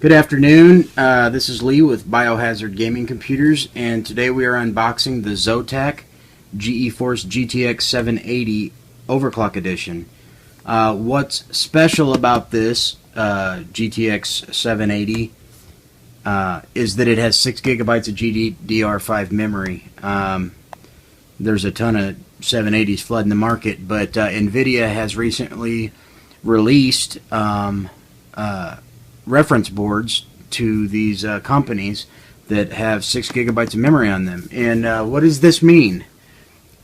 Good afternoon. This is Lee with Biohazard Gaming Computers, and today we are unboxing the Zotac GeForce GTX 780 Overclock Edition. What's special about this GTX 780 is that it has 6 gigabytes of GDDR5 memory. There's a ton of 780s flooding the market, but NVIDIA has recently released reference boards to these companies that have 6 gigabytes of memory on them. And what does this mean?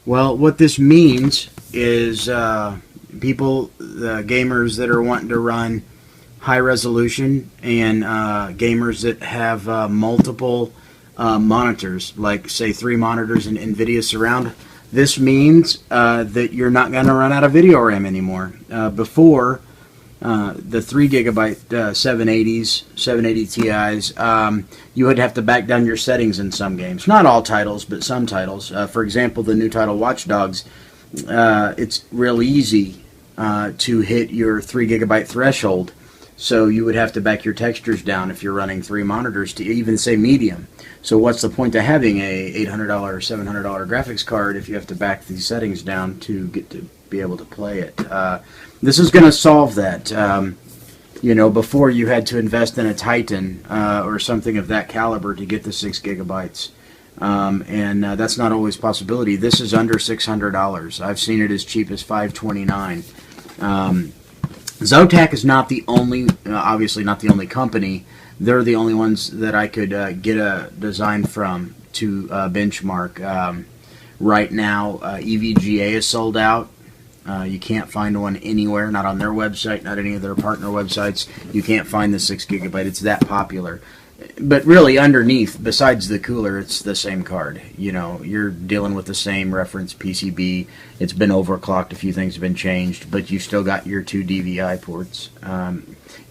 Well, what this means is people, gamers that are wanting to run high resolution, and gamers that have multiple monitors, like say 3 monitors in NVIDIA Surround. This means that you're not going to run out of video RAM anymore. Before, the 3 gigabyte 780s, 780 Ti's, you would have to back down your settings in some games. Not all titles, but some titles. For example, the new title Watch Dogs, it's real easy to hit your 3 gigabyte threshold. So you would have to back your textures down if you're running 3 monitors to even say medium. So what's the point of having a $800 or $700 graphics card if you have to back these settings down to get to be able to play it? This is going to solve that. You know, before you had to invest in a Titan or something of that caliber to get the 6 gigabytes. And that's not always a possibility. This is under $600. I've seen it as cheap as $529. Zotac is not the only, obviously not the only company. They're the only ones that I could get a design from to benchmark. Right now, EVGA is sold out. You can't find one anywhere, not on their website, not any of their partner websites. You can't find the 6 gigabyte. It's that popular. But really, underneath, besides the cooler, it's the same card. You know, you're dealing with the same reference PCB. It's been overclocked. A few things have been changed, but you've still got your 2 DVI ports,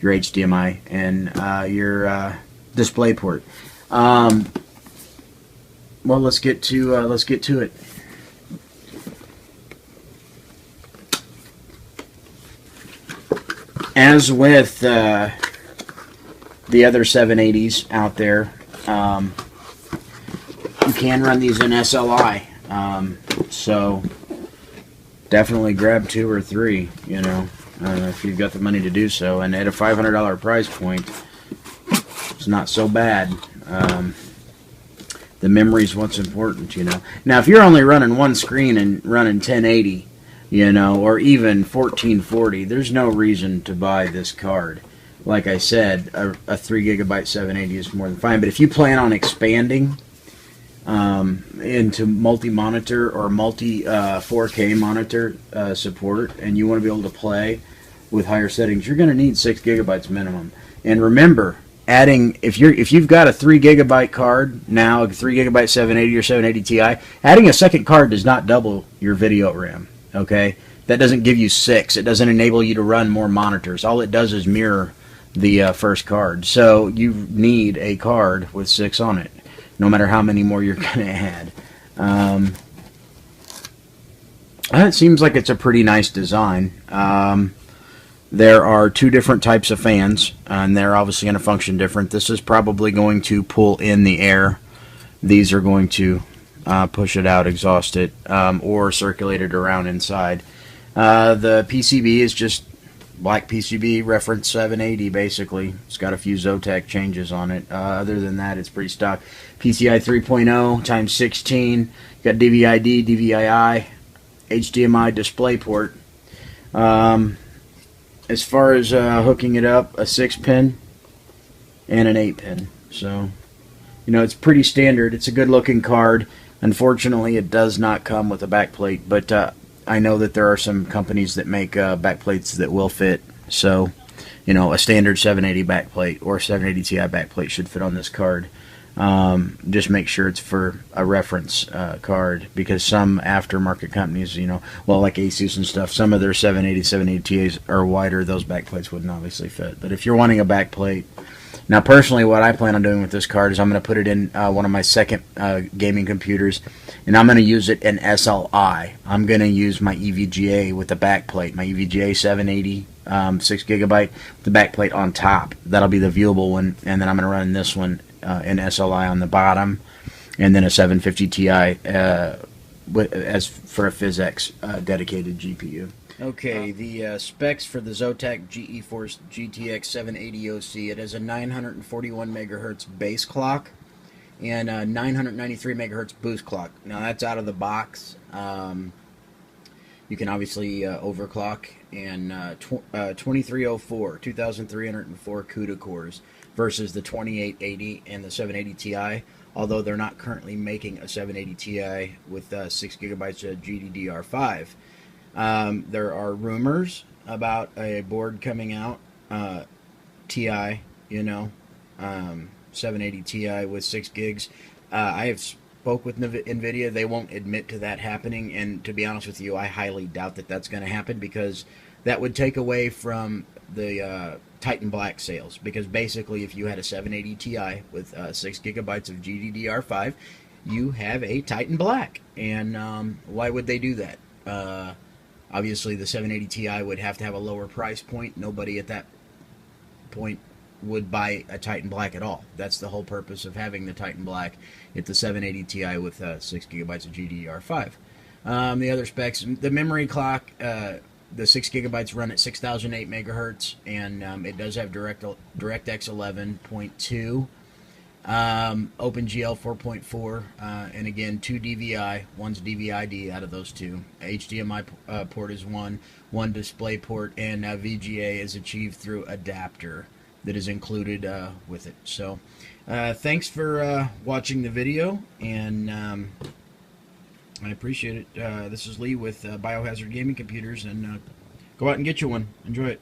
your HDMI, and your display port. Well, let's get to it. As with the other 780s out there, you can run these in SLI, so definitely grab 2 or 3, you know, if you've got the money to do so. And at a $500 price point, it's not so bad. The memory's what's important, you know. Now, if you're only running one screen and running 1080, you know, or even 1440, there's no reason to buy this card. Like I said, a 3 gigabyte 780 is more than fine. But if you plan on expanding into multi-monitor or multi 4K monitor support, and you want to be able to play with higher settings, you're going to need 6 gigabytes minimum. And remember, adding, if you've got a 3 gigabyte card now, a 3 gigabyte 780 or 780 Ti, adding a second card does not double your video RAM. Okay, that doesn't give you 6. It doesn't enable you to run more monitors. All it does is mirror the first card. So you need a card with 6 on it, no matter how many more you're going to add. It seems like it's a pretty nice design. There are 2 different types of fans, and they're obviously going to function different. This is probably going to pull in the air. These are going to push it out, exhaust it, or circulate it around inside. The PCB is just black PCB, reference 780 basically. It's got a few Zotac changes on it. Other than that, it's pretty stock. PCI 3.0 times 16. Got DVI-D, DVI-I, HDMI display port. As far as hooking it up, a 6-pin and an 8-pin. So, you know, it's pretty standard. It's a good looking card. Unfortunately, it does not come with a backplate, but I know that there are some companies that make backplates that will fit. So, you know, a standard 780 backplate or 780 Ti backplate should fit on this card. Just make sure it's for a reference card, because some aftermarket companies, you know, well, like Asus and stuff, some of their 780, 780 Ti's are wider. Those backplates wouldn't obviously fit. But if you're wanting a backplate, Now, personally, what I plan on doing with this card is I'm going to put it in one of my second gaming computers, and I'm going to use it in SLI. I'm going to use my EVGA with the backplate, my EVGA 780 6 gigabyte, with the backplate on top. That'll be the viewable one, and then I'm going to run this one in SLI on the bottom, and then a 750 Ti as for a PhysX dedicated GPU. Okay, the specs for the Zotac GeForce GTX 780 OC. It has a 941 megahertz base clock and a 993 megahertz boost clock. Now that's out of the box. You can obviously overclock, and 2304, 2304 CUDA cores versus the 2880 and the 780 Ti. Although they're not currently making a 780 Ti with 6 gigabytes of GDDR5. There are rumors about a board coming out, Ti, 780 Ti with 6 gigs. I have spoke with NVIDIA. They won't admit to that happening, and to be honest with you, I highly doubt that that's going to happen, because that would take away from the Titan Black sales. Because basically, if you had a 780 Ti with 6 gigabytes of GDDR5, you have a Titan Black. And why would they do that? Obviously, the 780 Ti would have to have a lower price point. Nobody at that point would buy a Titan Black at all. That's the whole purpose of having the Titan Black. It's the 780 Ti with 6 gigabytes of GDDR5. The other specs, the memory clock, the 6 gigabytes run at 6008 megahertz, and it does have DirectX 11.2. OpenGL 4.4, and again 2 DVI, one's DVI-D out of those two. HDMI port is one display port, and VGA is achieved through adapter that is included with it. So thanks for watching the video, and I appreciate it. This is Lee with Biohazard Gaming Computers, and go out and get you one. Enjoy it.